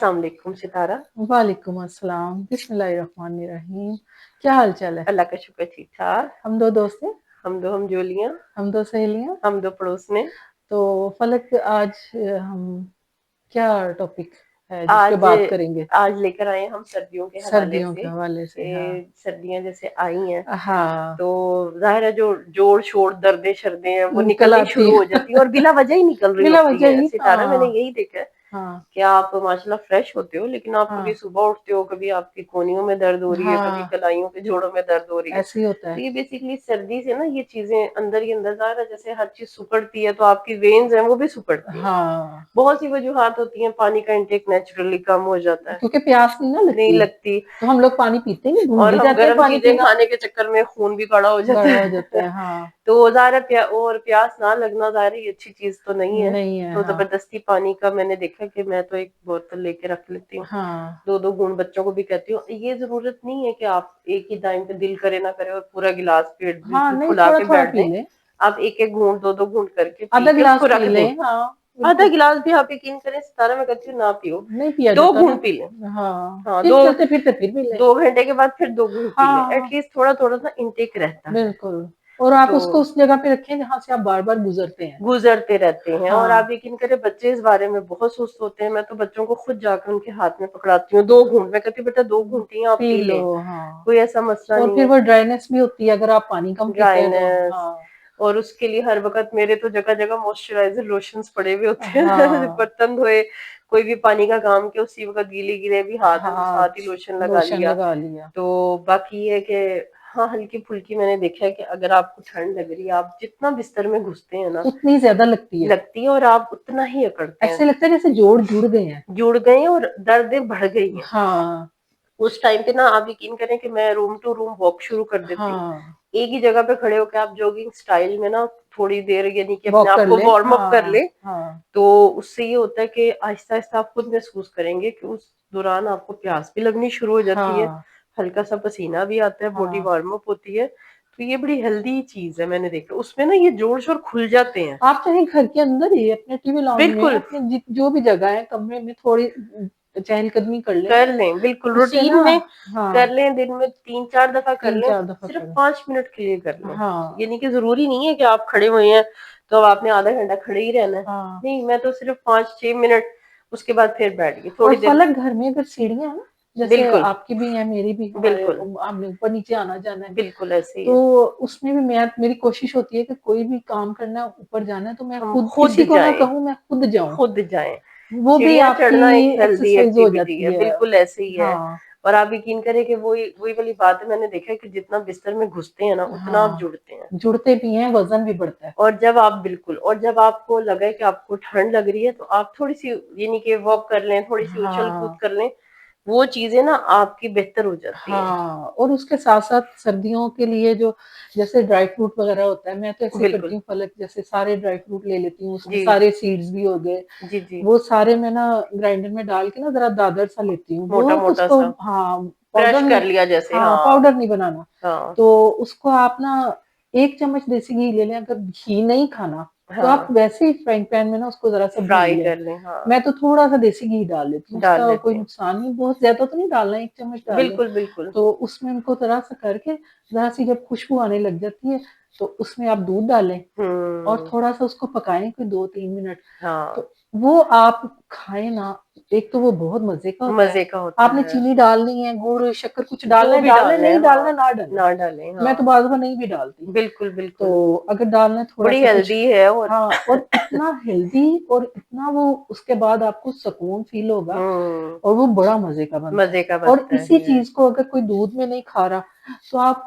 अस्सलामुअलैकुम सितारा। वालेकुम अस्सलाम। बिस्मिल्लाहिर्रहमानिर्रहीम। क्या हाल चाल है? अल्लाह का शुक्र ठीक-ठाक। हम दो दोस्त हैं, हम दो हमजोलियाँ, हम दो सहेलियां। हम दो पड़ोसने। तो फलक आज हम क्या टॉपिक है जिस पे आज बात करेंगे? आज लेकर आए हैं हम सर्दियों के हवाले सर्दियों के से हवाले से, हाँ। कि सर्दियाँ जैसे आई हैं, हाँ, तो ज़ाहिर है जो जोड़-शोड़, दर्दें-शर्दें हैं वो निकल निकलनी आती शुरू हो है। जाती हैं और बिला वजह ही निकल रही बिना होती वजह हैं। ही, सितारा मैंने हाँ, यही देखा है हाँ, कि आप माशाल्लाह फ्रेश होते हो, लेकिन आप कभी हाँ, सुबह उठते हो, कभी आपकी कोहनियों में दर्द हो रही है, कभी हाँ, कलाइयों के जोड़ों में दर्द हो रही है। ऐसे ही होता तो है। ये बेसिकली सर्दी से ना ये चीज़ें अंदर ही अंदर ज़ाहिर है जैसे हर चीज़ सिकुड़ती है तो आपकी वेन्स हैं वो भी सिकुड़ती हैं। हाँ, बहुत सी वजूहात होती हैं, पानी का इंटेक नेचुरली कम हो जाता है, क्योंकि प्यास नहीं ना नहीं लगती, लगती तो हम लोग पानी पीते नहीं, भूल और ही हम जाते हैं गर्म पानी चीज़ें पीना। खाने के चक्कर में खून भी गाढ़ा हो जाता गाढ़ा हो जाता है। है, हाँ। तो ज़ाहिर है प्यास ना लगना ज़ाहिर है ये अच्छी चीज़ तो नहीं है। नहीं है, तो हाँ, ज़बरदस्ती पानी का मैंने देखा कि मैं तो एक बोतल लेके रख लेती हूँ। हाँ, 2-2 घूंट बच्चों को भी कहती हूँ। ये ज़रूरत नहीं है कि आप एक ही टाइम पे दिल करे ना करे और पूरा गिलास पेट हाँ, बिल्कुल नहीं, फुला थोड़ा के थोड़ा बैठ पी जाएँ। लें। आप 1-1 घूंट 2-2 घूंट करके पी आधा के उसको गिलास पी रख दें। लें, हाँ, आधा बिल्कुल। गिलास भी आप यकीन करें सितारा मैं कहती हूँ ना पियो, नहीं पिया 2 जाता ना। घूंट पी लें। हाँ, हाँ, फिर 2 चलते-फिरते फिर पी लें। 2 घंटे के बाद फिर 2 घूंट पी लें। हाँ, एटलीस्ट थोड़ा-थोड़ा सा इंटेक रहता है। बिल्कुल। और आप तो उसको उस जगह पे रखें जहाँ से आप बार-बार गुज़रते हैं। गुज़रते रहते हैं और हाँ, आप यकीन करें बच्चे इस बारे में बहुत सुस्त होते हैं। मैं तो बच्चों को खुद जाकर उनके हाथ में पकड़ाती हूँ, 2 घूंट मैं कहती हूँ बेटा 2 घूंट ही आप पी पी लो, लें, हाँ। कोई ऐसा मसला और नहीं फिर है। वो ड्राइनेस भी होती है अगर आप पानी कम पीते हैं तो। ड्राइनेस हाँ, और उसके लिए हर वक़्त मेरे तो जगह-जगह मॉइस्चराइज़र लोशंस पड़े हुए होते हैं। हाँ, बर्तन धोए, कोई भी पानी का काम किया उसी वक़्त गीले-गीले भी हाथ हैं तो हाँ, साथ ही लोशन लगा लोशन लिया। लगा लिया। तो बाकी ये है कि हाँ, हल्की-फुल्की मैंने देखा है कि अगर आपको ठंड लग रही है, आप जितना बिस्तर में घुसते हैं ना, उतनी ज़्यादा लगती है। लगती है और आप उतना ही अकड़ते हैं। ऐसे लगता है जैसे जोड़ जुड़ गए हैं। जुड़ गए हैं और दर्दें बढ़ गई हैं। हाँ, उस टाइम पे ना आप यकीन करें कि मैं रूम टू रूम वॉक शुरू कर देती हूँ। हाँ, एक ही जगह पे खड़े होके आप जॉगिंग स्टाइल में ना थोड़ी देर यानी कि अपने वॉक आप कर को लें। वार्म अप कर हाँ, लें, हाँ, तो उससे ये होता है कि आहिस्ता-आहिस्ता आप खुद महसूस करेंगे कि उस दौरान आपको प्यास भी लगनी शुरू हो जाती है, हाँ, हल्का-सा पसीना भी आता है, बॉडी हाँ। वार्म अप होती है। तो ये बड़ी हेल्दी चीज़ है मैंने देखा। उसमें ना ये जोड़-शोड़ खुल जाते हैं। आप चाहे घर के अंदर ही अपने टीवी लाउंज में बिल्कुल, अपने जो भी जगह है कमरे में थोड़ी चहलकदमी कर लें। कर लें, बिल्कुल उससे रूटीन ना, में कर हाँ, लें, दिन में 3-4 दफ़ा कर लें, 3-4 दफ़ा सिर्फ़ करें। 5 मिनट के लिए कर लें। हाँ, ये नहीं कि ज़रूरी नहीं है कि आप खड़े हुए हैं, तो अब आपने आधा घंटा खड़े ही रहना है। हाँ। नहीं, मैं तो सिर्फ़ 5-6 मिनट उसके बाद फिर बैठ गई, और थोड़ी देर फलक घर में अगर सीढ़ियाँ हैं ना, जैसे बिल्कुल, आपकी भी हैं, मेरी भी, हमारे बिल्कुल, हमने ऊपर-नीचे आना-जाना है, बिल्कुल ऐसे ही है। तो उसमें भी मेरी कोशिश होती है कि कोई भी काम करना है, ऊपर जाना है, तो मैं हम खुद खुद किसी को ना जाएँ, कहूँ, मैं खुद जाऊँ। खुद जाएँ। वो भी सीढ़ियाँ आपकी चढ़ना एक हेल्दी एक्सरसाइज़ हो एक्टिविटी है, जाती है। बिल्कुल ऐसे ही है। हाँ, और आप यकीन करें कि वही वही वाली बात है मैंने देखा है कि जितना बिस्तर में घुसते हैं ना, उतना आप हाँ। जुड़ते हैं। जुड़ते भी हैं, वज़न भी बढ़ता है। और जब आपको लगे कि आपको ठंड लग रही है तो आप थोड़ी-सी यानी कि वॉक कर लें, थोड़ी-सी उछल-कूद हाँ, कर लें, वो चीज़ें ना आपकी बेहतर हो जाती हैं। हाँ, और उसके साथ-साथ सर्दियों के लिए जो जैसे ड्राई फ्रूट वग़ैरह होता है, मैं तो ऐसे ही करती बिल्कुल। हूँ पलक, जैसे सारे ड्राई फ्रूट ले लेती हूँ, उसमें जी। सारे सीड्स भी हो गए, जी, जी। वो सारे मैं ना ग्राइंडर में डाल के ना ज़रा दादर सा लेती हूँ, बहुत मोटा-मोटा उसको, सा हाँ, पाउडर क्रश नहीं, कर लिया जैसे हाँ, हाँ, पाउडर नहीं बनाना। हाँ, तो उसको आप ना 1 चम्मच देसी घी ले लें, अगर घी नहीं खाना, तो आप हाँ। वैसे ही फ्राइंग पैन में ना उसको ज़रा-सा भून फ्राई लें। कर लें, हाँ, मैं तो थोड़ा-सा देसी घी डाल लेती हूँ, डाल उसका कोई लेते हैं। नुकसान नहीं, बहुत ज़्यादा तो नहीं डालना, 1 चम्मच डाल लें। बिल्कुल, बिल्कुल। तो उसमें उनको ज़रा-सा करके, ज़रा-सी जब खुशबू आने लग जाती है, तो उसमें आप दूध डालें और हुँ, थोड़ा-सा उसको पकाएँ कोई 2-3 मिनट। हाँ, तो वो आप खाएँ ना, एक तो वो बहुत मज़े का होता है। मज़े का होता आपने है। चीनी डालनी है, गुड़, शक्कर कुछ जो भी डालना है, डालना है, नहीं डालना हाँ, ना डालें। ना डालें, मैं तो हाँ। बाज़ दफ़ा नहीं भी डालती। बिल्कुल, बिल्कुल। तो अगर डालना है बड़ी थोड़ा-सा कुछ, हेल्दी है और हाँ, और इतना हेल्दी और इतना वो उसके बाद आपको सुकून फ़ील होगा हुँ, और वो बड़ा मज़े का बनता है। मज़े का और बनता इसी है। चीज़ को अगर कोई दूध में नहीं खा रहा, तो आप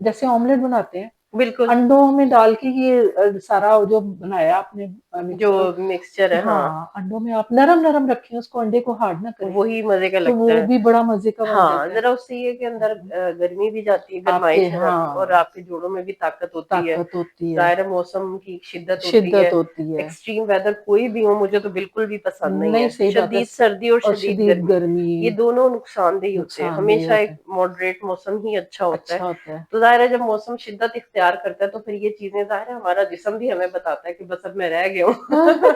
जैसे ऑमलेट बनाते हैं, बिल्कुल, अंडों में डाल के ये सारा जो बनाया आपने जो मिक्सचर, मिक्सचर है, हाँ, हाँ, अंडों में आप नरम-नरम रखें उसको, अंडे को हार्ड ना करें, वही मज़े का तो लगता वो है। भी बड़ा मज़े का बन हाँ, जाता है। ज़रा उससे ये है कि अंदर गर्मी भी जाती है, आपके, गरमाइश आ जाती है और हाँ, आपके जोड़ों में भी ताकत होती है। ताकत होती है, ज़ाहिर है मौसम की शिद्दत होती है, शिद्दत होती है। एक्सट्रीम वेदर कोई भी हो मुझे तो बिल्कुल भी पसंद नहीं नहीं, है। सही बात है। शदीद सर्दी और और शदीद शदीद गर्मी, गर्मी, ये दोनों नुकसानदेह होते हैं। नुकसानदेह हमेशा होता एक है, मॉडरेट मौसम ही अच्छा होता है। अच्छा होता है। तो ज़ाहिर है जब मौसम शिद्दत इख्तियार प्यार करता है तो फिर ये चीजें जाहिर है हमारा जिस्म भी हमें बताता है कि बस अब मैं रह गया हूँ। हाँ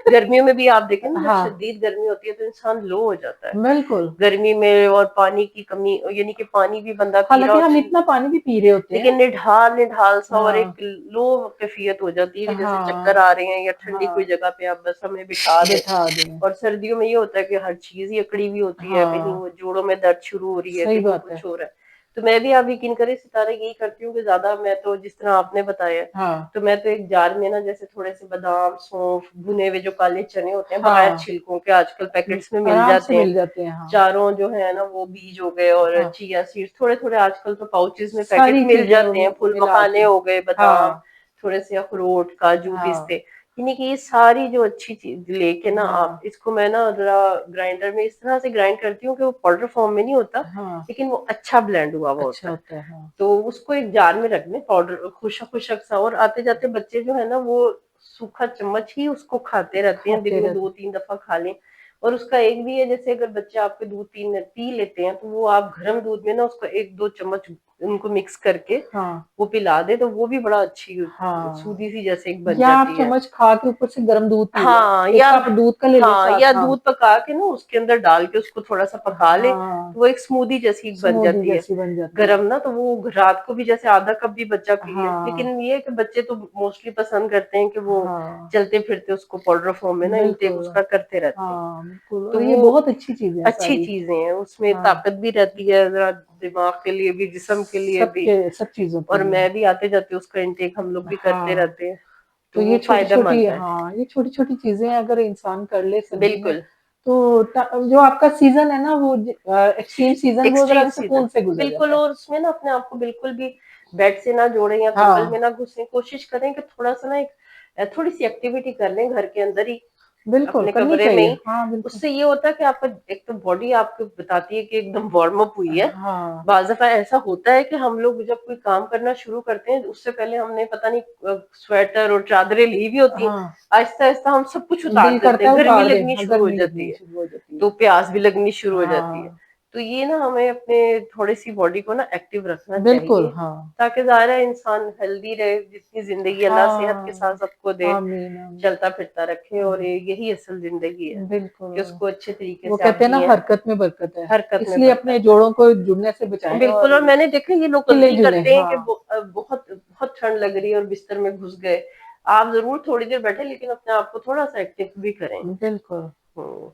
गर्मियों में भी आप देखें ना, जब हाँ, शदीद गर्मी होती है तो इंसान लो हो जाता है बिल्कुल। गर्मी में, और पानी की कमी, यानी कि पानी भी बंदा पी रहा हालांकि होता हम है इतना पानी भी पी रहे होते हैं। लेकिन निढाल निढाल सा, और एक हाँ लो कैफियत हो जाती है कि जैसे चक्कर हाँ आ रहे हैं, या ठंडी कोई हाँ, जगह पे आप बस हमें बिठा दें। बैठा दें। और सर्दियों में ये होता है कि हर चीज ही अकड़ी हुई होती है, कहीं हाँ, वो जोड़ों में दर्द शुरू हो रही है, सही कहीं बात है। कुछ हो रहा है। तो मैं भी, आप यकीन करें सितारा, यही करती हूँ कि ज्यादा मैं तो जिस तरह आपने बताया, हाँ तो मैं तो एक जार में ना जैसे थोड़े से बादाम, सौंफ, भुने हुए जो काले चने होते हैं बगैर हाँ, छिलकों के, आजकल पैकेट्स में मिल आराम से जाते हैं, मिल जाते हैं। हाँ चारों जो है ना वो बीज हो गए, और हाँ, चिया सीड्स थोड़े थोड़े, आजकल तो पाउचेस में पैकेट सारी मिल चीजें जाते हैं, फूल मिला मखाने के। हो गए, बादाम, हाँ थोड़े से अखरोट, काजू, हाँ पिस्ते, यानी कि ये सारी जो अच्छी चीज लेके ना, आप हाँ इसको मैं ना जरा ग्राइंडर में इस तरह से ग्राइंड करती हूँ कि वो पाउडर फॉर्म में नहीं होता, हाँ, लेकिन वो अच्छा ब्लेंड हुआ हुआ अच्छा होता है। होता है। हाँ तो उसको एक जार में रख दें, पाउडर खुशक खुशक सा, और आते जाते बच्चे जो है ना वो सूखा चम्मच ही उसको खाते रहते हैं, दिन खाते में रहते। 2-3 दफा खा लें। और उसका एक भी है, जैसे अगर बच्चे आपके दूध तीन पी लेते हैं तो वो आप गर्म दूध में ना उसको 1-2 चम्मच उनको मिक्स करके हाँ वो पिला दे, तो वो भी बड़ा अच्छी हाँ, सूदी सी जैसे एक बन या आप जाती है। चम्मच खा के ऊपर से गर्म दूध पी लें। हाँ, एक या कप दूध का ले लें हाँ, साथ। या हाँ दूध पका के ना उसके अंदर डाल के उसको थोड़ा सा पका ले, हाँ, तो वो एक स्मूदी जैसी बन स्मूदी जाती है जैसी बन जाती है। गरम ना, तो वो रात को भी जैसे आधा कप भी बच्चा पी ले। हाँ लेकिन ये है कि बच्चे तो मोस्टली पसंद करते हैं कि वो हाँ, चलते फिरते उसको पाउडर फॉर्म में ना इनटेक बिल्कुल। उसका करते रहते हैं। हाँ बिल्कुल, तो और ये वो बहुत अच्छी चीजें हैं अच्छी सारी। चीजें हैं, उसमें हाँ, ताकत भी रहती है, जरा दिमाग के लिए भी, जिस्म के लिए भी। सबके सब चीजों के और लिए। मैं भी आते जाते उसका इंटेक हम लोग भी करते हाँ, रहते हैं, तो तो ये वो छोटी छोटी, फायदेमंद है। हाँ ये छोटी छोटी चीजें अगर इंसान कर ले सर्दी में, बिल्कुल, तो जो आपका सीजन है ना, वो एक्सट्रीम सीजन, वो जरा एक्सट्रीम सीजन, सुकून से गुजर बिल्कुल। जाता है। और उसमें ना अपने आप को बिल्कुल भी बेड से ना जोड़ें या कंबल में हाँ ना घुसें, कोशिश करें कि थोड़ा सा ना एक थोड़ी सी एक्टिविटी कर लें घर के अंदर ही, बिल्कुल अपने करनी कमरे में चाहिए। ही। हाँ बिल्कुल। उससे ये होता है कि आपका एक तो बॉडी आपको बताती है कि एकदम वार्म अप हुई है। हाँ बाज़ दफा ऐसा होता है कि हम लोग जब कोई काम करना शुरू करते हैं, उससे पहले हमने पता नहीं स्वेटर और चादरें ली हुई होती हैं, हाँ, आहिस्ता आहिस्ता हम सब कुछ उतार दिल देते करता हैं, है गर्मी उतार दे। लगनी हाँ, शुरू हो गर्मी जाती लगनी है, शुरू हो जाती है। तो प्यास भी लगनी शुरू हो जाती है। हाँ तो ये ना हमें अपने थोड़ी सी बॉडी को ना एक्टिव रखना बिल्कुल। चाहिए, हाँ ताकि ज़ाहिर है इंसान हेल्दी रहे, जितनी जिंदगी अल्लाह सेहत के साथ हाँ, सबको दे, आमीन आमीन। चलता फिरता रखे, और हाँ, यही असल जिंदगी है बिल्कुल। कि उसको अच्छे तरीके वो से आप कहते हैं ना, जिए, हरकत में बरकत है। हरकत में इसलिए अपने बरकत है। जोड़ों को जुड़ने से बचाएं बिल्कुल। और और मैंने देखा ये लोग हिले गलती जुले। करते हैं हाँ कि बहुत बहुत ठंड लग रही है और बिस्तर में घुस गए। आप जरूर थोड़ी देर बैठे, लेकिन अपने आप को थोड़ा सा एक्टिव भी करें। बिल्कुल। हम्म,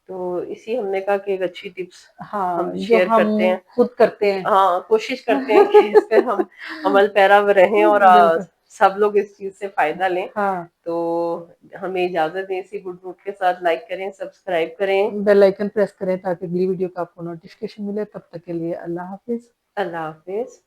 तो इसी हमने कहा कि एक अच्छी टिप्स हाँ, हम जो शेयर हम करते हैं। खुद करते हैं। हाँ, कोशिश करते हैं कि इस पे हम अमल पैरा रहें, और बिल्कुल। सब लोग इस चीज से फायदा लें। हाँ, तो हमें इजाजत दें, इसी गुड नोट के साथ लाइक करें, सब्सक्राइब करें। बेल आइकन प्रेस करें ताकि अगली वीडियो का आपको नोटिफिकेशन मिले। तब तक के लिए अल्लाह हाफिज। अल्लाह हाफिज।